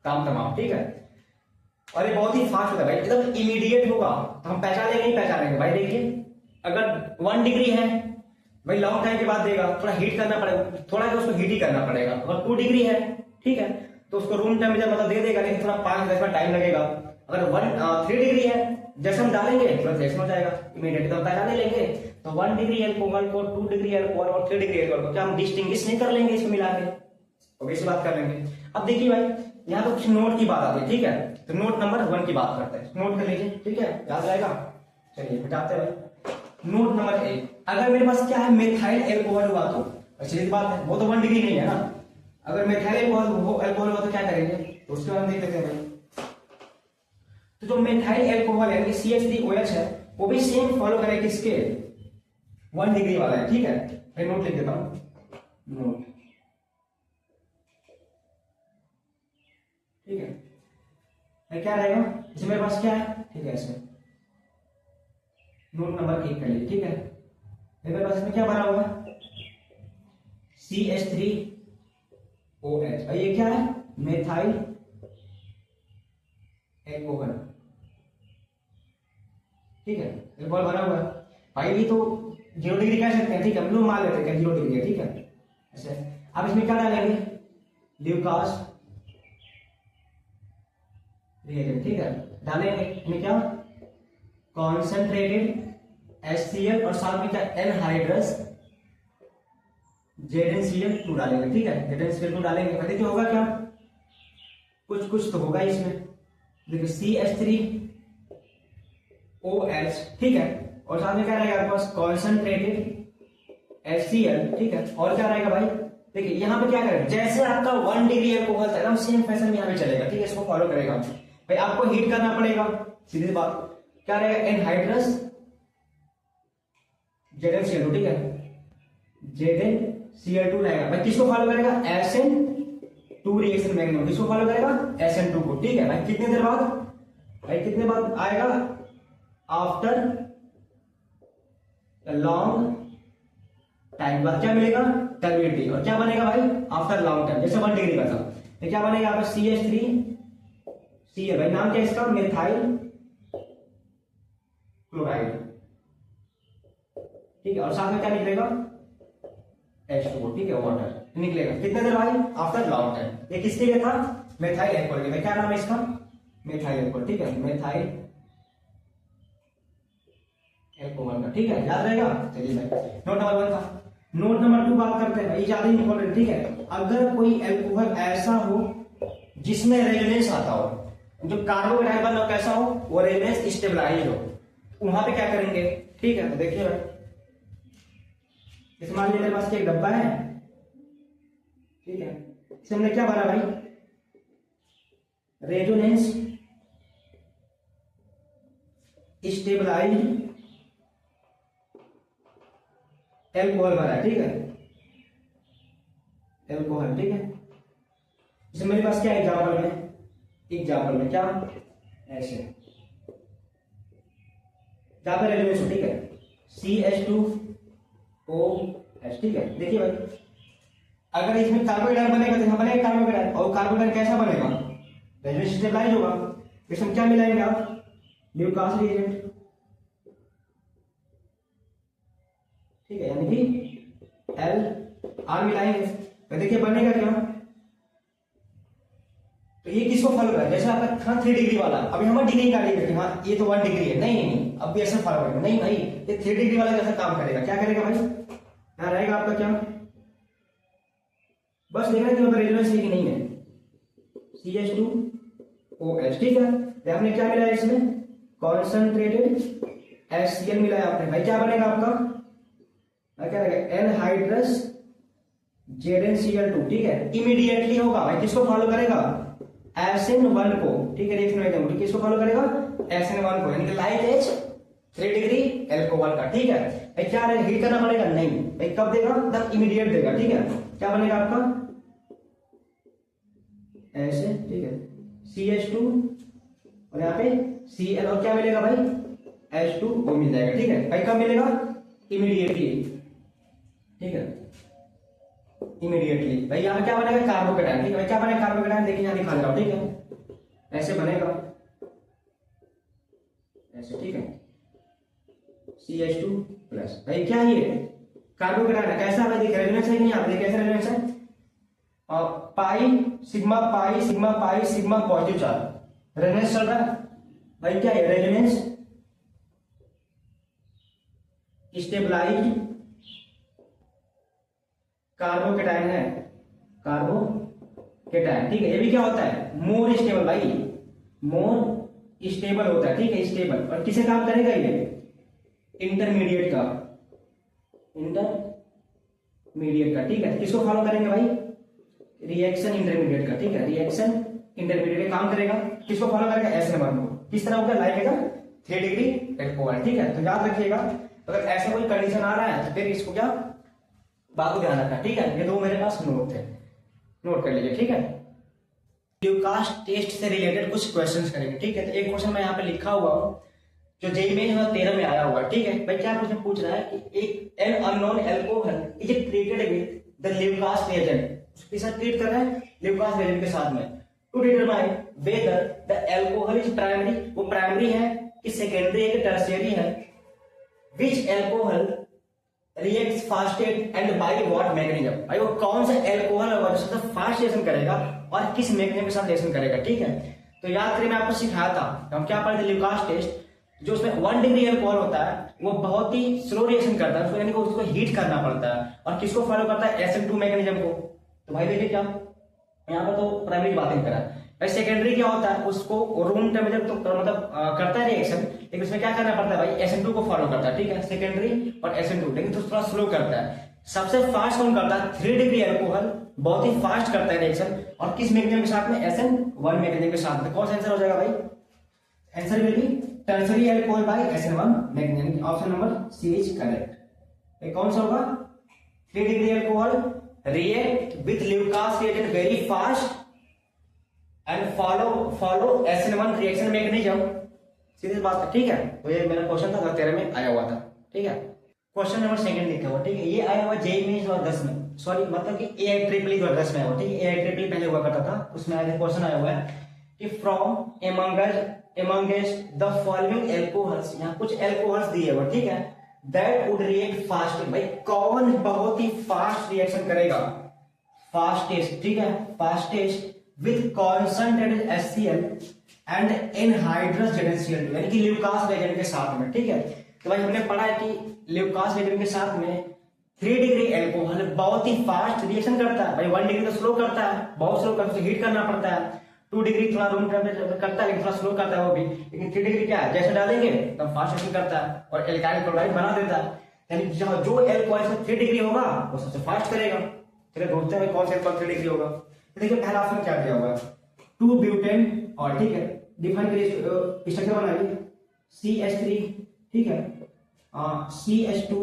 काम तमाम, ठीक है। और ये बहुत ही फास्ट होता है भाई, एकदम इमीडिएट होगा, तो हम पहचानेंगे नहीं पहचानेंगे भाई। देखिए अगर 1 डिग्री है भाई, लॉन्ग टाइम के बाद देगा, थोड़ा हीट करना पड़ेगा, थोड़ा तो उसको हीट ही करना पड़ेगा। अगर 2 डिग्री है, ठीक है, तो उसको रूम टेम्परेचर मतलब दे देगा, लेकिन थोड़ा 5-10 मिनट टाइम लगेगा। अगर 3 डिग्री है, जैसे हम डालेंगे तुरंत रिएक्शन हो जाएगा इमीडिएट, तो पहचाने लेंगे। तो 1 डिग्री अल्कोहल को, 2 डिग्री अल्कोहल और 3 डिग्री अल्कोहल को क्या हम डिस्टिंग्विश नहीं कर लेंगे इसको मिला के, ऑब्वियस बात कर लेंगे। अब देखिए भाई यहाँ पे कुछ नोट की बात आती है, ठीक है, तो नोट नंबर 1 की बात करते हैं, नोट कर लीजिए, ठीक है, याद रहेगा। चलिए मिटाते हैं भाई, नोट नंबर 1, अगर मेरे पास क्या है मेथाइल अल्कोहल हुआ तो अच्छी बात है, वो तो 1 डिग्री नहीं है ना। अगर मेथाइल अल्कोहल हुआ तो क्या करेंगे, तो उसके बाद देख लेते हैं भाई। तो जो मेथाइल अल्कोहल है CH3OH है, वो भी सेम फॉलो करेगा किसके, 1 डिग्री वाला है, ठीक है। मैं नोट लिख देता हूं, नोट, ठीक है। क्या रहेगा इसमें मेरे पास क्या है, ठीक है, इसमें नोट नंबर 1 कर लीजिए, ठीक है। मेरे पास इसमें क्या बना हुआ है CH3OH, और ये क्या है मेथाइल अल्कोहल, ठीक है, अल्कोहल बना हुआ है भाई। भी तो 0 डिग्री कह सकते हैं, ठीक है, हम लोग मान लेते हैं 0 डिग्री है, ठीक है। ऐसे अब इसमें क्या डालेंगे, ल्यूकास रिएजेंट, ठीक है, डालेंगे इसमें क्या, कॉन्सेंट्रेटेड HCl और साथ में क्या एनहाइड्रस ZnCl2 डालेंगे, ठीक है, ZnCl2 डालेंगे। देखिए होगा क्या, कुछ तो होगा इसमें, देखिए CH3OH, ठीक है, और साथ में क्या रहेगा आपके पास कॉन्सेंट्रेटेड HCl, ठीक है, और क्या रहेगा भाई, देखिए यहाँ पे क्या करें, जैसे आपका 1 डिग्री अल्कोहल था एकदम सेम फैशन में यहाँ पे चलेगा, ठीक है, इसको फॉलो करेगा भाई। आपको हीट करना पड़ेगा, सीधी बात, क्या रहेगा एनहाइड्रस ZnCl2, ठीक है, ZnCl2 रहेगा भाई। किसको फॉलो करेगा, SN2 रिएक्शन मैग्नेट, किसको फॉलो करेगा, SN2 को, ठीक है भाई। कितने देर बाद भाई, कितने बाद आएगा, आफ्टर लॉन्ग टाइम बाद क्या मिलेगा, टर्बिडिटी, और क्या बनेगा भाई आफ्टर लॉन्ग टाइम, जैसे 1 डिग्री का था, तो क्या बनेगा आपका CH3Cl, भाई नाम क्या है इसका, मेथाइल क्लोराइड, ठीक है, और साथ में क्या निकलेगा H2O, ठीक है, वाटर निकलेगा। कितने देर भाई, आफ्टर लॉन्ग टाइम। ये किसके लिए था, मेथाइल अल्कोहल के लिए, क्या नाम है इसका, मेथाइल अल्कोहल, ठीक है, मेथाइल अल्कोहल का, ठीक है, याद रहेगा। चलिए भाई नोट नंबर 1 था। नोट नंबर 2 बात करते हैं, ये ज्यादा इंपॉर्टेंट, ठीक है। अगर कोई अल्कोहल ऐसा हो जिसमें रेजोनेंस आता हो, जो कार्बोकेटाइन बना हो कैसा हो, वो रेजोनेंस स्टेबलाइज हो, वहां पे क्या करेंगे, ठीक है। तो देखिए भाई, इस मान लीजिए मेरे पास एक डब्बा है, ठीक है, इससे हमने क्या भरा भाई, रेजोनेंस स्टेबलाइज एल्कोहल भरा है, ठीक है, एल्कोहल, ठीक है। इसमें मेरे पास क्या एग्जाम्पल में क्या ऐसे ज्यादा रेजोनेंस, ठीक है, CH2OH, ठीक है। देखिए भाई अगर इसमें कार्बोहाइड्रेट बनेगा तो यहाँ बनेगा कार्बोहाइड्रेट, और कार्बोहाइड्रेट कैसा बनेगा, रेजोनेंस स्टेबलाइज होगा। इसमें क्या मिलाएंगे आप, ल्यूकास रिएजेंट, ठीक है, यानी कि LR मिलाएंगे, तो देखिए बनेगा क्या, तो ये किसको फॉलो करेगा, जैसे आपका था 3 डिग्री वाला, अभी हम डिग्री निकालेंगे कि हाँ ये तो 1 डिग्री है, नहीं अब भी ऐसे फॉलो करेगा, नहीं भाई ये 3 डिग्री वाला कैसा काम करेगा, क्या करेगा भाई, क्या रहेगा आपका, क्या बस देखना कि रेजोनेंस है कि नहीं है, CH2OH, ठीक है। तो आपने क्या मिलाया इसमें, कॉन्सेंट्रेटेड HCl मिलाया आपने, भाई क्या बनेगा आपका क्या रहेगा, एनहाइड्रस ZnCl2, ठीक है। इमीडिएटली होगा भाई, किसको फॉलो करेगा, SN1 को, ठीक है। रिएक्शन में किसको फॉलो करेगा, SN1 को, यानी कि लाइट एज 3 डिग्री एल्कोहल का, ठीक है भाई। क्या रहेगा, हीट करना पड़ेगा, नहीं भाई, कब देगा, तब इमीडिएट देगा, ठीक है। क्या बनेगा आपका ऐसे, ठीक है, CH2 और यहाँ पे Cl, और क्या मिलेगा भाई, H2O मिल जाएगा, ठीक है भाई। कब मिलेगा, इमीडिएटली, ठीक है, इमीडिएटली भाई। यहाँ क्या बनेगा, कार्बोकेटाइन, ठीक है भाई। क्या बनेगा कार्बोकेटाइन, देखिए यहाँ दिखा रहा हूं, ठीक है, ऐसे बनेगा ऐसे, ठीक है, CH2 प्लस, भाई क्या ये कार्बोकेटाइन है, कैसा भाई, रेजोनेंस है कि नहीं, आप देखिए कैसा रेजोनेंस है, pi sigma pi sigma positive charge resonance चल रहा है भाई। क्या है, रेजोनेंस स्टेबलाइज्ड कार्बोकेटाइन है, कार्बोकेटाइन, ठीक है। ये भी क्या होता है, मोर स्टेबल भाई, मोर स्टेबल होता है, ठीक है, स्टेबल। और किसे काम करेगा ये, इंटरमीडिएट का, इंटरमीडिएट का, ठीक है। किसको फॉलो करेंगे भाई, रिएक्शन इंटरमीडिएट का, ठीक है, रिएक्शन इंटरमीडिएट काम करेगा, किसको फॉलो करेगा, SN1 को। किस तरह होगा, लाइक 3 डिग्री एल्कोहल, ठीक है। तो याद रखिएगा, अगर ऐसा कोई कंडीशन आ रहा है तो फिर इसको क्या बात को ध्यान रखना, ठीक है। ये दो मेरे पास नोट थे, नोट कर लीजिए, ठीक है। ल्यूकास टेस्ट से रिलेटेड कुछ क्वेश्चंस करेंगे, ठीक है। तो एक क्वेश्चन मैं यहाँ पे लिखा हुआ हूँ जो जेईई में 13 में आया हुआ, ठीक है भाई। क्या क्वेश्चन पूछ रहा है कि एक an unknown alcohol is treated with the Lucas reagent, उसके साथ ट्रीट कर रहा है ल्यूकास रिएजेंट के साथ में, to determine whether the alcohol is primary, वो प्राइमरी है कि सेकेंडरी है कि टर्शियरी है, which alcohol reacts fastest and by what mechanism, भाई वो कौन सा एल्कोहल होगा जो सबसे फास्ट रिएक्शन करेगा और किस मैकेनिज्म के साथ रिएक्शन करेगा, ठीक है। तो याद करिए, मैं आपको सिखाया था, हम क्या पढ़े थे, ल्यूकास टेस्ट, जो उसमें 1 डिग्री एल्कोहल होता है वो बहुत ही स्लो रिएक्शन करता है, उसको यानी कि उसको हीट करना पड़ता है, और किसको फॉलो करता है, SN2 मैकेनिज्म को। तो भाई देखिए क्या यहाँ पर तो प्राइमरी बातें करा भाई। सेकेंडरी क्या होता है, उसको रूम टेम्परेचर तो मतलब करता है रिएक्शन, लेकिन उसमें क्या करना पड़ता है भाई, SN2 को फॉलो करता है, ठीक है, सेकेंडरी और SN2, लेकिन तो थोड़ा स्लो करता है। सबसे फास्ट कौन करता है, 3 डिग्री एल्कोहल बहुत ही फास्ट करता है रिएक्शन, और किस मैकेनिज्म के साथ में, SN1 मैकेनिज्म के साथ में। कौन सा आंसर हो जाएगा भाई, answer will be tertiary alcohol by SN1 mechanism, option number C is correct. कौन सा होगा, 3 degree alcohol react with Lucas reagent very fast and follow SN1 reaction mechanism, सीधी बात है, ठीक है। तो ये मेरा क्वेश्चन था 13 में आया हुआ था, ठीक है। क्वेश्चन नंबर 2 लिखा हुआ, ठीक है, ये आया हुआ जेईई में 2010 में, सॉरी मतलब कि AIEEE 2010 में आया हुआ, ठीक है। AIEEE पहले हुआ करता था, उसमें आया क्वेश्चन आया हुआ है कि from amongst the following alcohols, यहाँ कुछ एल्कोहल्स दिए हुए, ठीक है, दैट वुड रिएक्ट फास्ट, भाई कौन बहुत ही फास्ट रिएक्शन करेगा, फास्टेस्ट, ठीक है, fastest with concentrated HCl and anhydrous ZnCl2, यानी कि ल्यूकास रिएजेंट के साथ में, ठीक है। तो भाई हमने पढ़ा है कि ल्यूकास रिएजेंट के साथ में 3 डिग्री एल्कोहल बहुत ही फास्ट रिएक्शन करता है भाई, 1 डिग्री तो स्लो करता है, बहुत स्लो करता है, हीट करना पड़ता है, 2 डिग्री थोड़ा रूम टेम्परेचर करता है लेकिन थोड़ा स्लो करता है वो भी, लेकिन 3 डिग्री क्या है, जैसे डालेंगे तब फास्ट रिएक्शन करता है और एल्काइल क्लोराइड बना देता है, यानी जो एल्कोहल 3 डिग्री होगा वो सबसे फास्ट करेगा। चलिए ढूंढते हैं कौन सा एल्कोहल 3 डिग्री होगा। देखिए पहला ऑप्शन क्या दिया हुआ है, 2 ब्यूटेन, और ठीक है, डिफाइन करिए, स्ट्रक्चर बनाइए, CH3, ठीक है, CH2,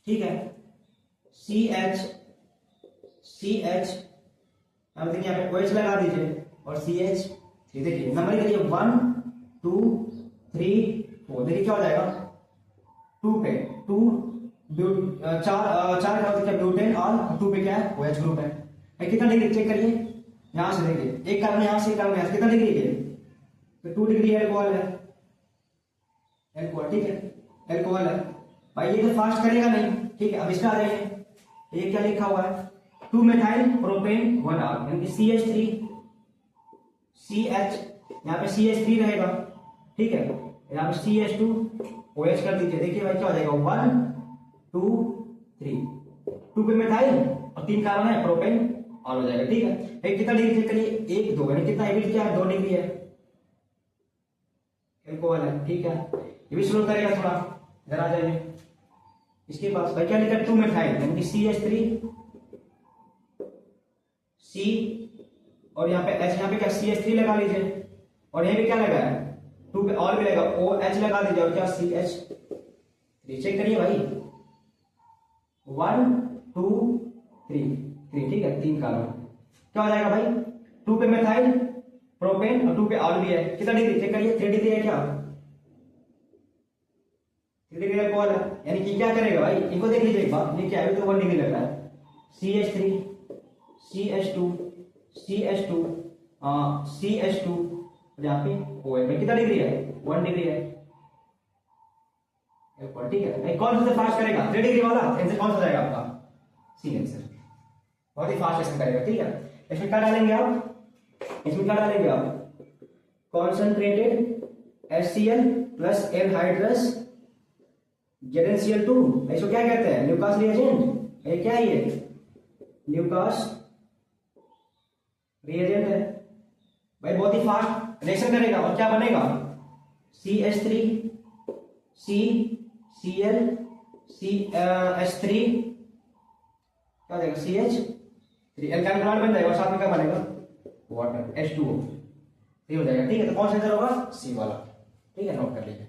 ठीक है, CH, अब देखिए यहाँ पे OH लगा दीजिए और CH3, देखिए नंबर करिए 1 2 3 4, देखिए क्या हो जाएगा, 2 पे 2 चार ब्यूटेन और 2 पे क्या है, OH ग्रुप है। कितना डिग्री चेक करिए, यहां से देखिए, एक कार्बन यहां से, एक कार्बन यहां से, कितना डिग्री है, तो 2 डिग्री एल्कोहल है, एल्कोहल, ठीक है, एल्कोहल है भाई, ये तो फास्ट करेगा नहीं, ठीक है। अब इसमें आ जाइए, ये क्या लिखा हुआ है, 2 मेथाइल प्रोपेन 1R, यानी कि CH3 CH, यहाँ पे CH3 रहेगा, ठीक है, यहाँ पे CH2 OH कर दीजिए, देखिए भाई क्या हो जाएगा, 1 2 3, 2 पे मेथाइल और 3 कार्बन है, प्रोपेन और हो जाएगा, ठीक है। एक कितना डिग्री चेक करिए, 1 2, यानी कितना एबिलिटी क्या है, 2 डिग्री है, एल्कोहल है, ठीक है। ये भी स्लो करेगा थोड़ा, इधर आ जाइए, इसके पास भाई क्या लिखा है 2 मिथाइल यानी कि CH3 C और यहाँ पे H, यहाँ पे क्या CH3 लगा लीजिए और यहाँ पे क्या लगा है 2 पे और भी लगा OH लगा दीजिए और क्या CH3 चेक करिए भाई 1 2 3 ठीक है 3 कार्बन क्या हो जाएगा भाई 2 पे मिथाइल प्रोपेन और 2 पे ऑल भी है कितना डिग्री चेक करिए 3 डिग्री है क्या 3 डिग्री अल्कोहल है यानी कि क्या करेगा भाई इनको देख लीजिए एक बार ये क्या है तो 1 डिग्री लग रहा है CH3 CH2 CH2 CH2 और यहाँ पे OH में कितना डिग्री है 1 डिग्री है ठीक है भाई कौन सा फास्ट करेगा 3 डिग्री वाला आंसर कौन सा जाएगा आपका सी आंसर बहुत ही फास्ट ऐसा करेगा ठीक है इसमें क्या डालेंगे आप concentrated HCl plus anhydrous ZnCl2 इसको क्या कहते हैं ल्यूकास रिएजेंट ये क्या है ये ल्यूकास रिएजेंट है भाई बहुत ही फास्ट रिएक्शन करेगा और क्या बनेगा CH3 C Cl H3 क्या हो जाएगा CH3 एल्काइल ब्रांड बन जाएगा और साथ में क्या बनेगा वाटर H2O ये हो जाएगा ठीक है तो कौन सा आंसर होगा सी वाला ठीक है नोट कर लीजिए।